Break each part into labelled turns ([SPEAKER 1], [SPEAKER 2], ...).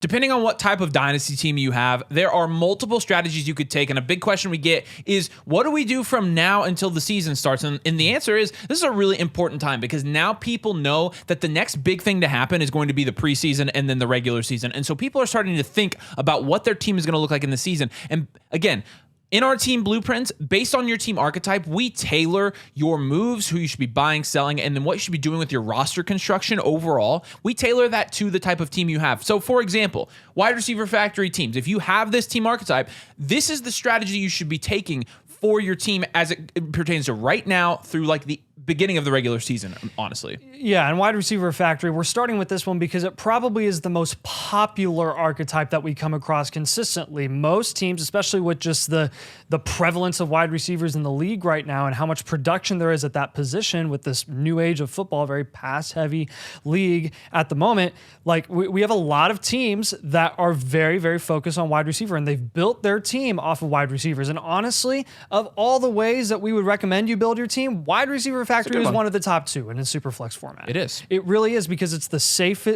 [SPEAKER 1] Depending on what type of dynasty team you have, there are multiple strategies you could take. And a big question we get is, what do we do from now until the season starts? And the answer is, this is a really important time because now people know that the next big thing to happen is going to be the preseason and then the regular season. And so people are starting to think about what their team is going to look like in the season. And again, in our team blueprints, based on your team archetype, we tailor your moves, who you should be buying, selling, and then what you should be doing with your roster construction overall. We tailor that to the type of team you have. So, for example, wide receiver factory teams, if you have this team archetype, this is the strategy you should be taking for your team as it pertains to right now through like the beginning of the regular season, honestly.
[SPEAKER 2] Yeah, and wide receiver factory, we're starting with this one because it probably is the most popular archetype that we come across consistently. Most teams, especially with just the prevalence of wide receivers in the league right now and how much production there is at that position with this new age of football, very pass-heavy league at the moment, like we have a lot of teams that are very, very focused on wide receiver, and they've built their team off of wide receivers. And honestly, of all the ways that we would recommend you build your team, wide receiver factory is one of the top two in a super flex format.
[SPEAKER 1] It is.
[SPEAKER 2] It really is, because it's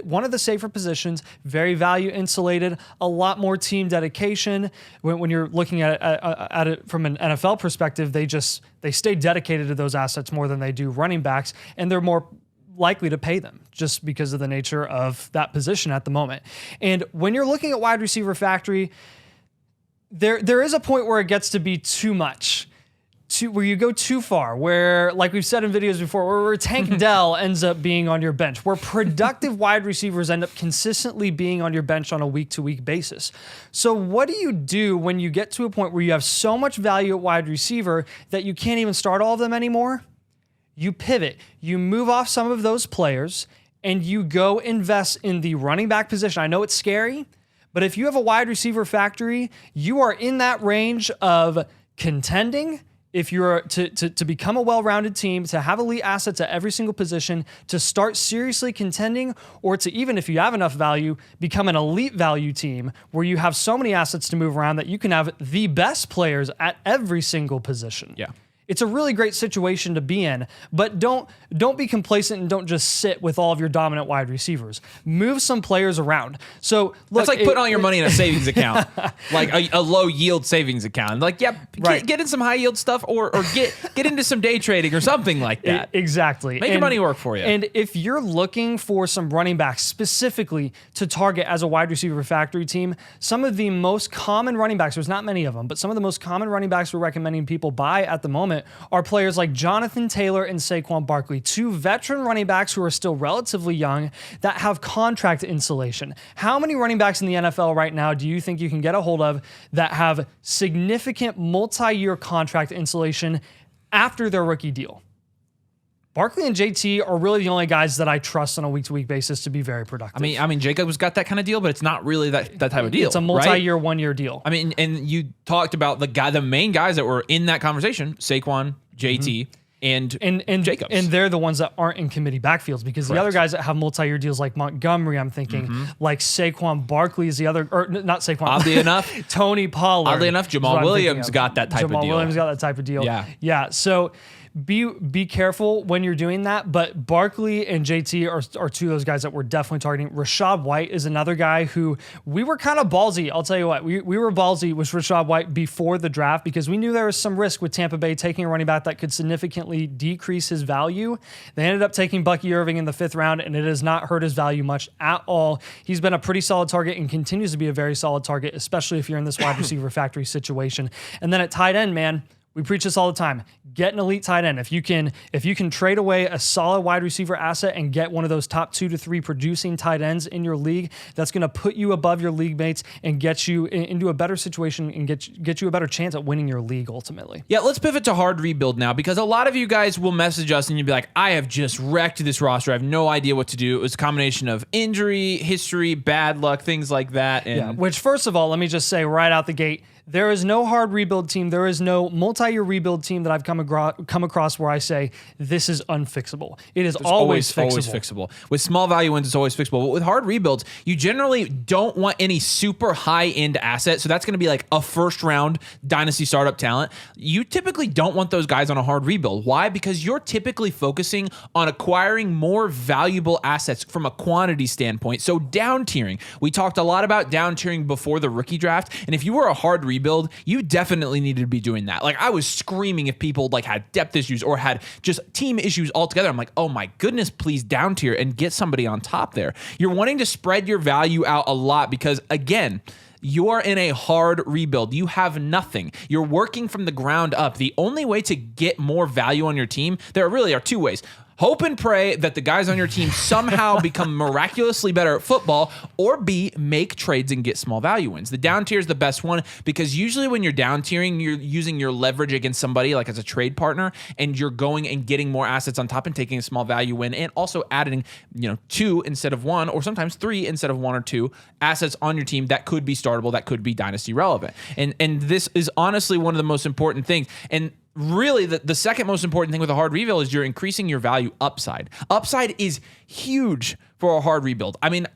[SPEAKER 2] one of the safer positions, very value insulated, a lot more team dedication. When you're looking at it from an NFL perspective, they stay dedicated to those assets more than they do running backs, and they're more likely to pay them just because of the nature of that position at the moment. And when you're looking at wide receiver factory, there is a point where it gets to be too much. Where you go too far, where, like we've said in videos before, where Tank Dell ends up being on your bench, where productive wide receivers end up consistently being on your bench on a week-to-week basis. So what do you do when you get to a point where you have so much value at wide receiver that you can't even start all of them anymore? You pivot. You move off some of those players, and you go invest in the running back position. I know it's scary, but if you have a wide receiver factory, you are in that range of contending. If you're to become a well-rounded team, to have elite assets at every single position, to start seriously contending, or to, even if you have enough value, become an elite value team where you have so many assets to move around that you can have the best players at every single position.
[SPEAKER 1] Yeah.
[SPEAKER 2] It's a really great situation to be in, but don't be complacent and don't just sit with all of your dominant wide receivers. Move some players around. So look,
[SPEAKER 1] that's like putting all your money in a savings account, like a low yield savings account. Like, get in some high yield stuff, or get into some day trading or something like that.
[SPEAKER 2] Exactly.
[SPEAKER 1] Make your money work for you.
[SPEAKER 2] And if you're looking for some running backs specifically to target as a wide receiver factory team, some of the most common running backs, there's not many of them, but some of the most common running backs we're recommending people buy at the moment are players like Jonathan Taylor and Saquon Barkley, two veteran running backs who are still relatively young that have contract insulation. How many running backs in the NFL right now do you think you can get a hold of that have significant multi-year contract insulation after their rookie deal? Barkley and JT are really the only guys that I trust on a week-to-week basis to be very productive.
[SPEAKER 1] I mean, Jacob's got that kind of deal, but it's not really that type of deal.
[SPEAKER 2] It's a multi-year,
[SPEAKER 1] right?
[SPEAKER 2] 1 year deal.
[SPEAKER 1] I mean, and you talked about the main guys that were in that conversation: Saquon, JT, and Jacobs.
[SPEAKER 2] And they're the ones that aren't in committee backfields, because the other guys that have multi-year deals, like Montgomery, I'm thinking, like Saquon Barkley is the other, or not Saquon.
[SPEAKER 1] Oddly enough,
[SPEAKER 2] Tony Pollard.
[SPEAKER 1] Oddly enough, Jamal Williams got that type of deal.
[SPEAKER 2] Jamal Williams got that type of deal.
[SPEAKER 1] Yeah.
[SPEAKER 2] So be careful when you're doing that. But Barkley and JT are two of those guys that we're definitely targeting. Rashad White is another guy who we were kind of ballsy. I'll tell you what, we were ballsy with Rashad White before the draft, because we knew there was some risk with Tampa Bay taking a running back that could significantly decrease his value. They ended up taking Bucky Irving in the 5th round, and it has not hurt his value much at all. He's been a pretty solid target and continues to be a very solid target, especially if you're in this wide receiver factory situation. And then at tight end, man, we preach this all the time. Get an elite tight end. If you can trade away a solid wide receiver asset and get one of those top 2 to 3 producing tight ends in your league, that's going to put you above your league mates and get you into a better situation and get you a better chance at winning your league ultimately.
[SPEAKER 1] Yeah, let's pivot to hard rebuild now, because a lot of you guys will message us and you'll be like, I have just wrecked this roster. I have no idea what to do. It was a combination of injury, history, bad luck, things like that. And
[SPEAKER 2] which, first of all, let me just say right out the gate, There is no hard rebuild team. There is no multi-year rebuild team that I've come across where I say this is unfixable. It is always fixable.
[SPEAKER 1] Always fixable. With small value wins, it's always fixable. But with hard rebuilds, you generally don't want any super high-end asset. So that's going to be like a first-round dynasty startup talent. You typically don't want those guys on a hard rebuild. Why? Because you're typically focusing on acquiring more valuable assets from a quantity standpoint. So down tiering. We talked a lot about down tiering before the rookie draft. And if you were a hard rebuild, you definitely needed to be doing that. Like I was screaming if people like had depth issues or had just team issues altogether. I'm like, oh my goodness, please down tier and get somebody on top there. You're wanting to spread your value out a lot because again, you are in a hard rebuild. You have nothing. You're working from the ground up. The only way to get more value on your team, there really are two ways. Hope and pray that the guys on your team somehow become miraculously better at football, or B, make trades and get small value wins. The down tier is the best one because usually when you're down tiering, you're using your leverage against somebody like as a trade partner, and you're going and getting more assets on top and taking a small value win, and also adding, 2 instead of 1, or sometimes 3 instead of 1 or 2 assets on your team that could be startable, that could be dynasty relevant. And this is honestly one of the most important things. And really, the second most important thing with a hard rebuild is you're increasing your value upside. Upside is huge for a hard rebuild. I mean,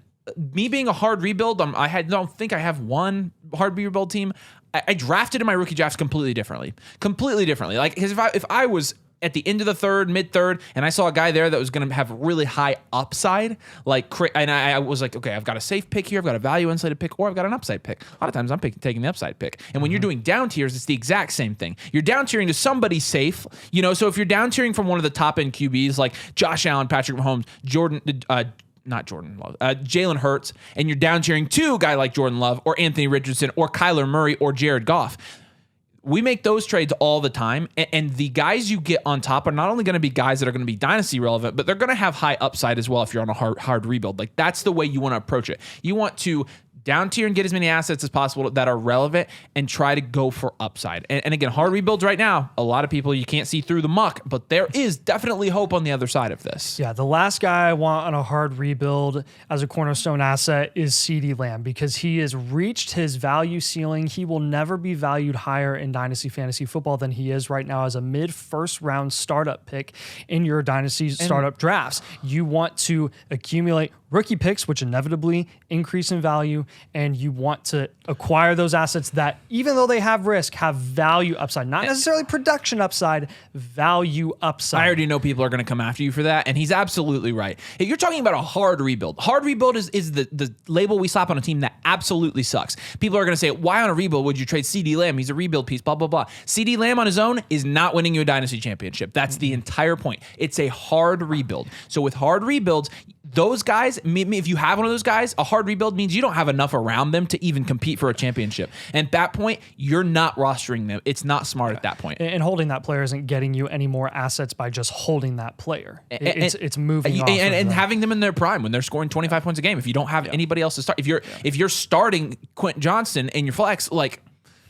[SPEAKER 1] me being a hard rebuild, don't think I have one hard rebuild team. I drafted in my rookie drafts completely differently. Like, because if I was at the end of the third, mid-third, and I saw a guy there that was going to have really high upside, and I was like, okay, I've got a safe pick here, I've got a value insulated pick, or I've got an upside pick. A lot of times I'm taking the upside pick. And when you're doing down tiers, it's the exact same thing. You're down tiering to somebody safe, so if you're down tiering from one of the top end QBs like Josh Allen, Patrick Mahomes, Jalen Hurts, and you're down tiering to a guy like Jordan Love or Anthony Richardson or Kyler Murray or Jared Goff. We make those trades all the time, and the guys you get on top are not only going to be guys that are going to be dynasty relevant, but they're going to have high upside as well if you're on a hard rebuild. Like, that's the way you want to approach it. You want to down tier and get as many assets as possible that are relevant and try to go for upside. And again, hard rebuilds right now, a lot of people, you can't see through the muck, but there is definitely hope on the other side of this.
[SPEAKER 2] Yeah, the last guy I want on a hard rebuild as a cornerstone asset is CeeDee Lamb because he has reached his value ceiling. He will never be valued higher in Dynasty Fantasy Football than he is right now as a mid-first round startup pick in your Dynasty startup drafts. You want to accumulate rookie picks, which inevitably increase in value, and you want to acquire those assets that, even though they have risk, have value upside. Not necessarily production upside, value upside.
[SPEAKER 1] I already know people are going to come after you for that, and he's absolutely right. If you're talking about a hard rebuild, hard rebuild is the label we slap on a team that absolutely sucks. People are going to say, why on a rebuild would you trade CeeDee Lamb? He's a rebuild piece, blah, blah, blah. CeeDee Lamb on his own is not winning you a dynasty championship. That's the entire point. It's a hard rebuild. So with hard rebuilds, those guys, if you have one of those guys, a hard rebuild means you don't have enough around them to even compete for a championship. And at that point, you're not rostering them. It's not smart at that point.
[SPEAKER 2] And holding that player isn't getting you any more assets by just holding that player. It's moving off
[SPEAKER 1] and having them in their prime when they're scoring 25 points a game. If you don't have anybody else to start, if you're starting Quentin Johnston and your flex, like,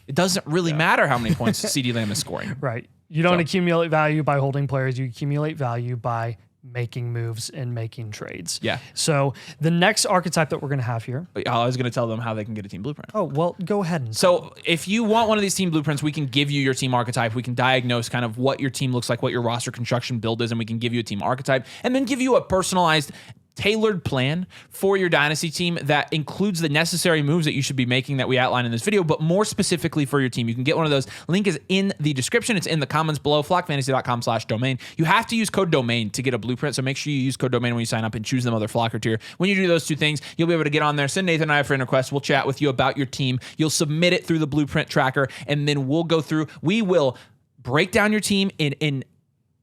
[SPEAKER 1] it doesn't really matter how many points CeeDee Lamb is scoring.
[SPEAKER 2] Right. You don't accumulate value by holding players. You accumulate value by making moves and making trades.
[SPEAKER 1] Yeah.
[SPEAKER 2] So the next archetype that we're going to have here.
[SPEAKER 1] I was going to tell them how they can get a team blueprint.
[SPEAKER 2] Oh, well, go ahead.
[SPEAKER 1] So if you want one of these team blueprints, we can give you your team archetype. We can diagnose kind of what your team looks like, what your roster construction build is, and we can give you a team archetype and then give you a personalized, tailored plan for your dynasty team that includes the necessary moves that you should be making that we outline in this video, but more specifically for your team. You can get one of those. Link is in the description. It's in the comments below, flockfantasy.com/domain. You have to use code domain to get a blueprint, so make sure you use code domain when you sign up and choose the other Flocker tier. When you do those two things, you'll be able to get on there, send Nathan and I a friend request. We'll chat with you about your team. You'll submit it through the blueprint tracker, and then we'll go through. We will break down your team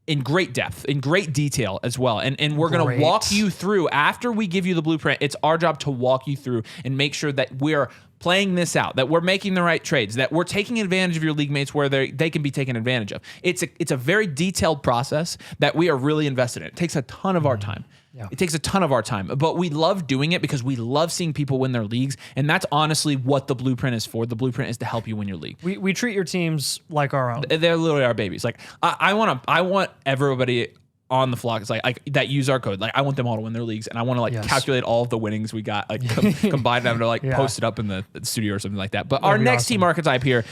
[SPEAKER 1] in great depth, in great detail as well. And we're going to walk you through, after we give you the blueprint, it's our job to walk you through and make sure that we're playing this out, that we're making the right trades, that we're taking advantage of your league mates where they can be taken advantage of. It's a very detailed process that we are really invested in. It takes a ton of our time.
[SPEAKER 2] Yeah.
[SPEAKER 1] It takes a ton of our time, but we love doing it because we love seeing people win their leagues, and that's honestly what the blueprint is for. The blueprint is to help you win your league.
[SPEAKER 2] We treat your teams like our own.
[SPEAKER 1] They're literally our babies. Like I want everybody on the flock. It's like that use our code. Like I want them all to win their leagues, and I want to like calculate all of the winnings we got, like combine them to like post it up in the studio or something like that. But our next team archetype here,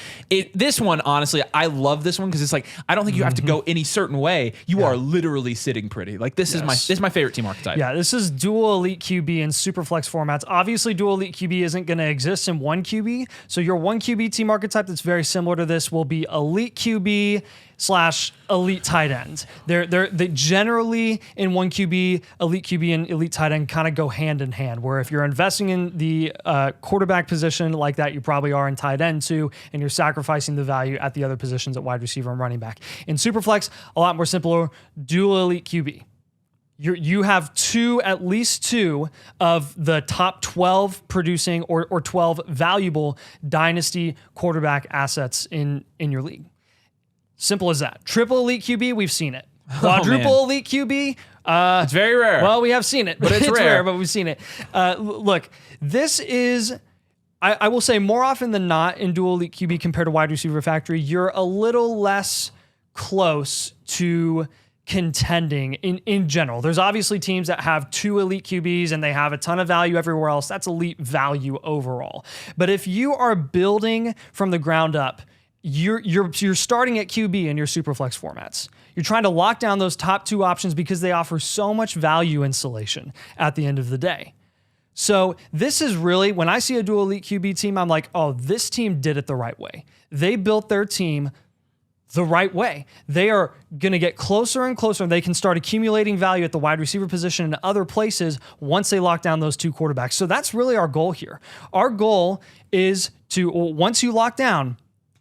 [SPEAKER 1] this one, honestly, I love this one because it's like I don't think you have to go any certain way. You are literally sitting pretty. Like this is my favorite team archetype.
[SPEAKER 2] Yeah, this is dual elite QB in Superflex formats. Obviously, dual elite QB isn't going to exist in one QB. So your one QB team archetype that's very similar to this will be elite QB / elite tight end. They generally in one QB, elite QB and elite tight end kind of go hand in hand, where if you're investing in the quarterback position like that, you probably are in tight end too, and you're sacrificing the value at the other positions at wide receiver and running back. In Superflex, a lot more simpler, dual elite QB. You have at least two of the top 12 producing or 12 valuable dynasty quarterback assets in your league. Simple as that. Triple elite QB, we've seen it. Quadruple elite QB,
[SPEAKER 1] it's very rare.
[SPEAKER 2] Well, we have seen it,
[SPEAKER 1] but it's rare.
[SPEAKER 2] But we've seen it. Look, this is, I will say more often than not in dual elite QB compared to wide receiver factory, you're a little less close to contending in general. There's obviously teams that have 2 elite QBs and they have a ton of value everywhere else. That's elite value overall. But if you are building from the ground up, you're starting at QB in your Superflex formats. You're trying to lock down those top 2 options because they offer so much value insulation at the end of the day. So this is really, when I see a dual elite QB team, I'm like, oh, this team did it the right way. They built their team the right way. They are going to get closer and closer, and they can start accumulating value at the wide receiver position and other places once they lock down those 2 quarterbacks. So that's really our goal here. Our goal is to, once you lock down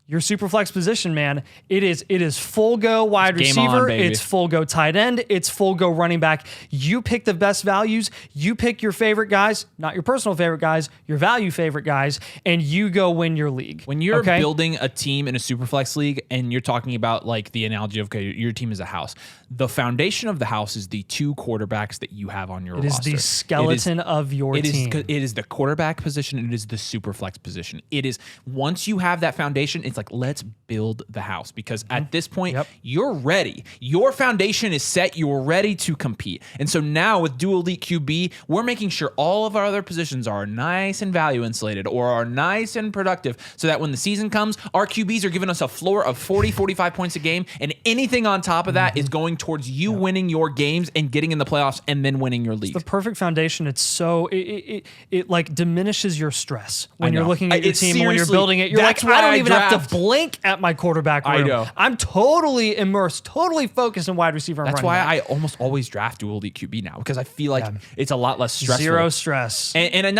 [SPEAKER 2] your Superflex position, man, it is full go wide receiver, it's full go tight end, it's full go running back. You pick the best values, you pick your favorite guys, not your personal favorite guys, your value favorite guys, and you go win your league.
[SPEAKER 1] When you're building a team in a Superflex league and you're talking about like the analogy of, okay, your team is a house. The foundation of the house is the 2 quarterbacks that you have on your roster.
[SPEAKER 2] It is the skeleton of your team.
[SPEAKER 1] It is the quarterback position and it is the Superflex position. It is, once you have that foundation, it's like, let's build the house, because at this point, you're ready. Your foundation is set. You're ready to compete. And so now with dual elite QB, we're making sure all of our other positions are nice and value insulated or are nice and productive, so that when the season comes, our QBs are giving us a floor of 40, 45 points a game, and anything on top of that is going towards you winning your games and getting in the playoffs and then winning your league.
[SPEAKER 2] It's the perfect foundation. It's so, it like diminishes your stress when you're looking at your team and when you're building it. You're like, I don't even have to blink at my quarterback room.
[SPEAKER 1] I know.
[SPEAKER 2] I'm totally immersed, totally focused on wide receiver.
[SPEAKER 1] That's why I almost always draft dual elite QB now, because I feel like it's a lot less stressful.
[SPEAKER 2] Zero stress.
[SPEAKER 1] And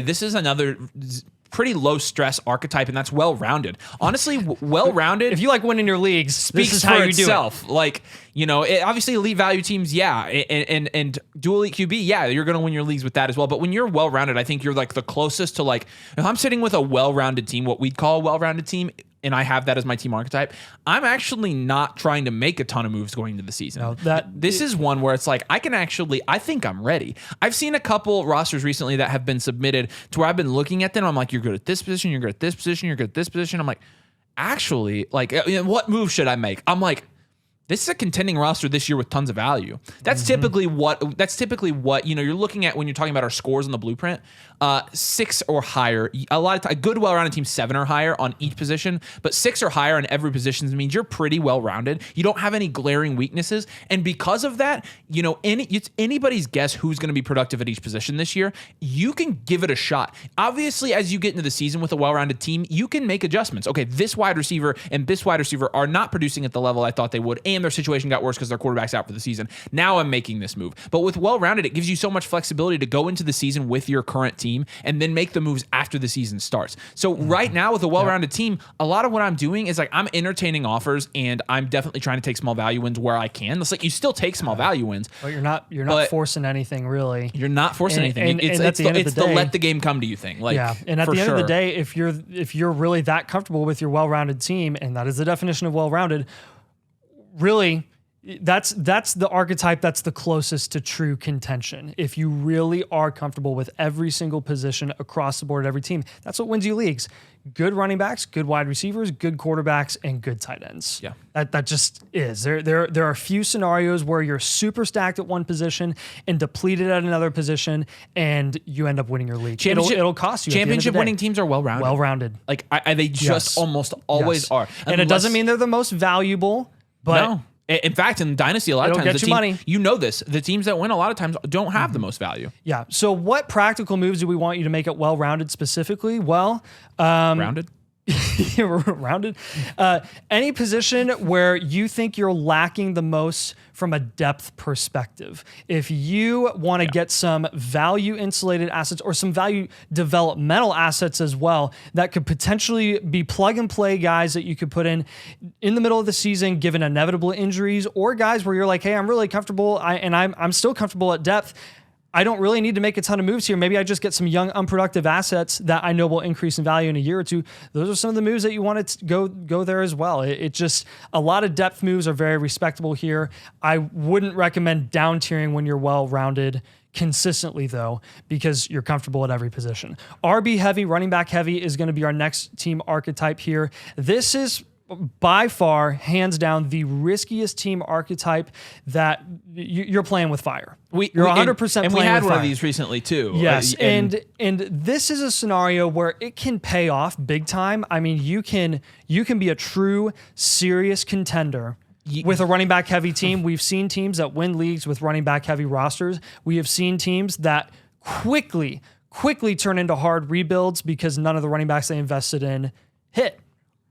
[SPEAKER 1] this is another pretty low stress archetype, and that's well-rounded. Honestly, well-rounded.
[SPEAKER 2] If you like winning your leagues, this is
[SPEAKER 1] for
[SPEAKER 2] how you
[SPEAKER 1] itself.
[SPEAKER 2] do it.
[SPEAKER 1] Like, obviously elite value teams, and dual elite QB, you're going to win your leagues with that as well. But when you're well-rounded, I think you're like the closest to, like, if I'm sitting with a well-rounded team, what we'd call a well-rounded team, and I have that as my team archetype, I'm actually not trying to make a ton of moves going into the season. This is one where it's like, I think I'm ready. I've seen a couple rosters recently that have been submitted to where I've been looking at them. I'm like, you're good at this position, you're good at this position, you're good at this position. I'm like, actually, like, what move should I make? I'm like, this is a contending roster this year with tons of value. That's typically what you're looking at when you're talking about our scores in the blueprint. 6 or higher. A good well-rounded team 7 or higher on each position, but 6 or higher on every position means you're pretty well-rounded. You don't have any glaring weaknesses, and because of that, it's anybody's guess who's going to be productive at each position this year. You can give it a shot. Obviously, as you get into the season with a well-rounded team, you can make adjustments. Okay, this wide receiver and this wide receiver are not producing at the level I thought they would, and their situation got worse because their quarterback's out for the season. Now I'm making this move. But with well-rounded, it gives you so much flexibility to go into the season with your current team and then make the moves after the season starts. So right now with a well-rounded team, a lot of what I'm doing is like I'm entertaining offers, and I'm definitely trying to take small value wins where I can. It's like you still take small value wins.
[SPEAKER 2] But you're not forcing anything really.
[SPEAKER 1] You're not forcing anything. It's the let the game come to you thing. Like,
[SPEAKER 2] and at the end of the day, if you're really that comfortable with your well-rounded team, and that is the definition of well-rounded, really That's the archetype that's the closest to true contention. If you really are comfortable with every single position across the board at every team, that's what wins you leagues. Good running backs, good wide receivers, good quarterbacks, and good tight ends.
[SPEAKER 1] Yeah.
[SPEAKER 2] That just is. There are a few scenarios where you're super stacked at one position and depleted at another position, and you end up winning your league. It'll cost you.
[SPEAKER 1] Championship winning teams are well-rounded.
[SPEAKER 2] Well-rounded.
[SPEAKER 1] Like they just almost always are.
[SPEAKER 2] And it doesn't mean they're the most valuable, but
[SPEAKER 1] no. In fact, in Dynasty, a lot of times,
[SPEAKER 2] money.
[SPEAKER 1] You know this, the teams that win a lot of times don't have the most value.
[SPEAKER 2] Yeah. So what practical moves do we want you to make it well-rounded specifically? Well,
[SPEAKER 1] Rounded?
[SPEAKER 2] rounded. Any position where you think you're lacking the most from a depth perspective. If you want to get some value insulated assets or some value developmental assets as well, that could potentially be plug and play guys that you could put in the middle of the season, given inevitable injuries, or guys where you're like, hey, I'm really comfortable. I'm still comfortable at depth. I don't really need to make a ton of moves here. Maybe I just get some young, unproductive assets that I know will increase in value in a year or two. Those are some of the moves that you want to go there as well. It just, a lot of depth moves are very respectable here. I wouldn't recommend down tiering when you're well-rounded consistently though, because you're comfortable at every position. RB heavy, running back heavy is going to be our next team archetype here. This is by far, hands down, the riskiest team archetype that you're playing with fire. You're 100% playing with fire.
[SPEAKER 1] And we had one of these recently too.
[SPEAKER 2] Yes, and this is a scenario where it can pay off big time. I mean, you can be a true, serious contender with a running back heavy team. We've seen teams that win leagues with running back heavy rosters. We have seen teams that quickly turn into hard rebuilds because none of the running backs they invested in hit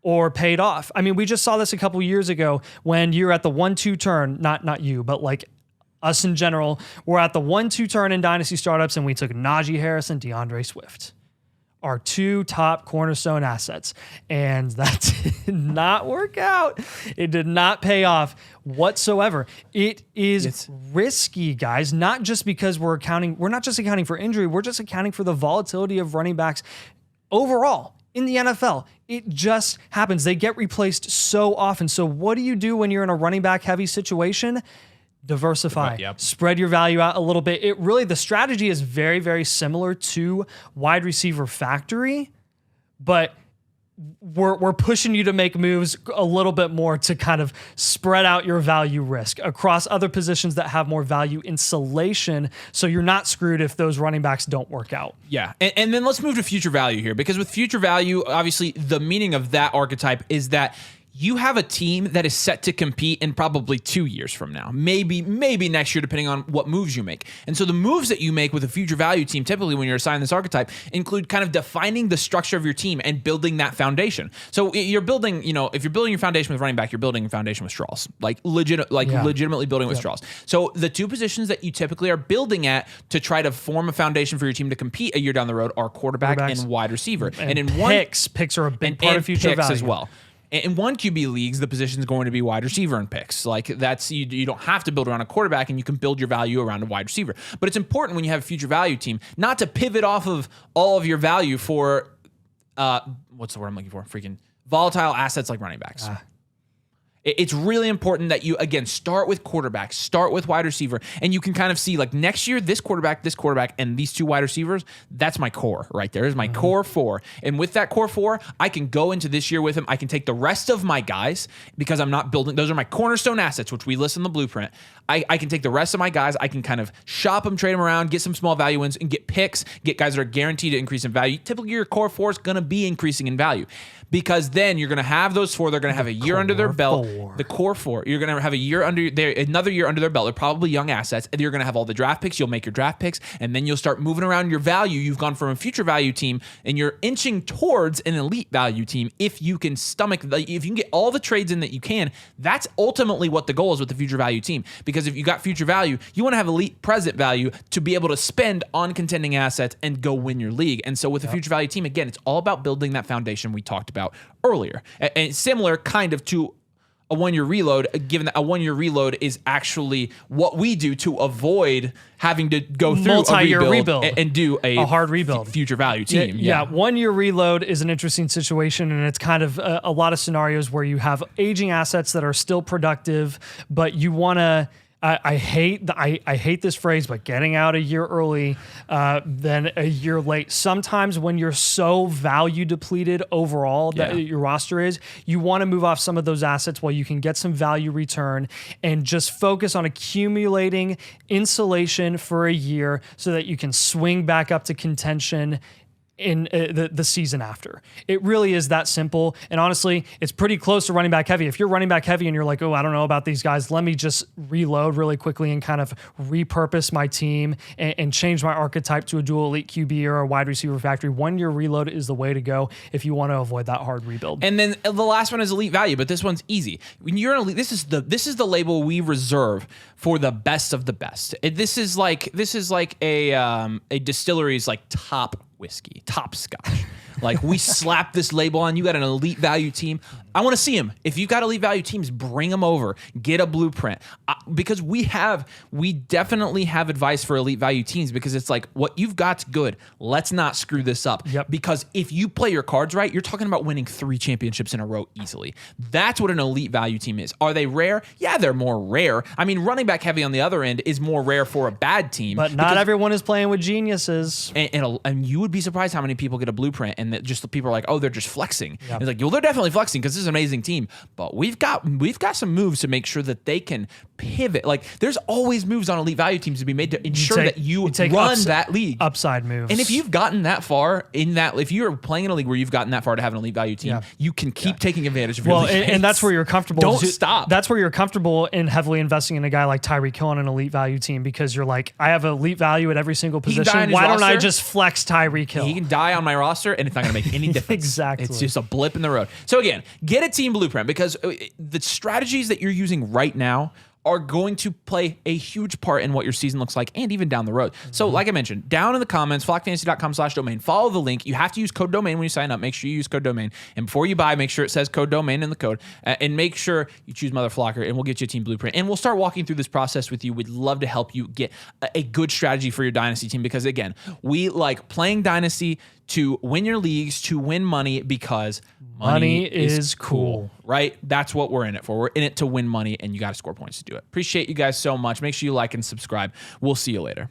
[SPEAKER 2] or paid off. I mean, we just saw this a couple years ago when you're at the 1-2 turn, not you, but like us in general, we're at the 1-2 turn in Dynasty startups and we took Najee Harris and DeAndre Swift, our two top cornerstone assets. And that did not work out. It did not pay off whatsoever. It is risky, guys, not just because we're not just accounting for injury, we're just accounting for the volatility of running backs overall. In the NFL, it just happens. They get replaced so often. So what do you do when you're in a running back heavy situation? Diversify. Spread your value out a little bit. The strategy is very, very similar to wide receiver factory, but we're pushing you to make moves a little bit more to kind of spread out your value risk across other positions that have more value insulation, so you're not screwed if those running backs don't work out.
[SPEAKER 1] Yeah, and then let's move to future value here, because with future value, obviously the meaning of that archetype is that you have a team that is set to compete in probably 2 years from now, maybe next year, depending on what moves you make. And so the moves that you make with a future value team, typically when you're assigned this archetype, include kind of defining the structure of your team and building that foundation. So you're building, if you're building your foundation with running back, you're building a foundation with straws, legitimately building with straws. So the two positions that you typically are building at to try to form a foundation for your team to compete a year down the road are quarterback and wide receiver. And in
[SPEAKER 2] picks are a big part of future value
[SPEAKER 1] as well. In one QB leagues, the position is going to be wide receiver and picks. Like that's you don't have to build around a quarterback, and you can build your value around a wide receiver. But it's important when you have a future value team not to pivot off of all of your value for what's the word I'm looking for? Freaking volatile assets like running backs. It's really important that you, again, start with quarterback, start with wide receiver, and you can kind of see, like, next year, this quarterback, and these two wide receivers, that's my core right there. Is my core four. And with that core four, I can go into this year with him. I can take the rest of my guys, because I'm not building, those are my cornerstone assets, which we list in the blueprint. I can take the rest of my guys, I can kind of shop them, trade them around, get some small value wins, and get picks, get guys that are guaranteed to increase in value. Typically, your core four is going to be increasing in value, because then you're going to have those four. They're going to have a year under their belt. The core four. You're going to have another year under their belt. They're probably young assets. And you're going to have all the draft picks. You'll make your draft picks, and then you'll start moving around your value. You've gone from a future value team, and you're inching towards an elite value team. If you can if you can get all the trades in that you can, that's ultimately what the goal is with the future value team. Because if you got future value, you want to have elite present value to be able to spend on contending assets and go win your league. And so with the future value team, again, it's all about building that foundation we talked about earlier. And similar kind of to a 1 year reload, given that a 1 year reload is actually what we do to avoid having to go through
[SPEAKER 2] multi-year
[SPEAKER 1] a
[SPEAKER 2] rebuild
[SPEAKER 1] and do a
[SPEAKER 2] hard rebuild.
[SPEAKER 1] Future value team.
[SPEAKER 2] Yeah, 1 year reload is an interesting situation, and it's kind of a lot of scenarios where you have aging assets that are still productive, but you want to. I hate this phrase, but getting out a year early than a year late. Sometimes when you're so value depleted overall that your roster is, you want to move off some of those assets while you can get some value return and just focus on accumulating insulation for a year so that you can swing back up to contention in the season after. It really is that simple. And honestly, it's pretty close to running back heavy. If you're running back heavy and you're like, oh, I don't know about these guys, let me just reload really quickly and kind of repurpose my team and change my archetype to a dual elite QB or a wide receiver factory. 1 year reload is the way to go if you want to avoid that hard rebuild.
[SPEAKER 1] And then the last one is elite value, but this one's easy. When you're an elite, this is the label we reserve for the best of the best. This is like a distillery's like top whiskey, top scotch. Like, we slap this label on. You got an elite value team. I want to see them. If you've got elite value teams, bring them over. Get a blueprint. Because we definitely have advice for elite value teams, because it's like, what you've got's good. Let's not screw this up.
[SPEAKER 2] Yep.
[SPEAKER 1] Because if you play your cards right, you're talking about winning 3 championships in a row easily. That's what an elite value team is. Are they rare? Yeah, they're more rare. I mean, running back heavy on the other end is more rare for a bad team.
[SPEAKER 2] But not everyone is playing with geniuses.
[SPEAKER 1] And you would be surprised how many people get a blueprint and that just the people are like, oh, they're just flexing. Yep. It's like, well, they're definitely flexing because this is an amazing team. But we've got some moves to make sure that they can pivot. Like, there's always moves on elite value teams to be made to ensure that you run that league.
[SPEAKER 2] Upside moves.
[SPEAKER 1] And if you've gotten that far in that, if you're playing in a league where you've gotten that far to have an elite value team, you can keep taking advantage of your league.
[SPEAKER 2] And that's where you're comfortable.
[SPEAKER 1] Don't stop.
[SPEAKER 2] That's where you're comfortable in heavily investing in a guy like Tyreek Hill on an elite value team, because you're like, I have elite value at every single position. Why don't I just flex Tyreek Hill?
[SPEAKER 1] He can die on my roster, and it's not going to make any difference.
[SPEAKER 2] Exactly.
[SPEAKER 1] It's just a blip in the road. So again, get a team blueprint, because the strategies that you're using right now are going to play a huge part in what your season looks like, and even down the road. So like I mentioned, down in the comments, flockfantasy.com/domain, follow the link. You have to use code domain when you sign up. Make sure you use code domain. And before you buy, make sure it says code domain in the code, and make sure you choose Mother Flocker, and we'll get you a team blueprint. And we'll start walking through this process with you. We'd love to help you get a good strategy for your Dynasty team, because again, we like playing Dynasty to win your leagues, to win money, because money is cool, right? That's what we're in it for. We're in it to win money, and you got to score points to do it. Appreciate you guys so much. Make sure you like and subscribe. We'll see you later.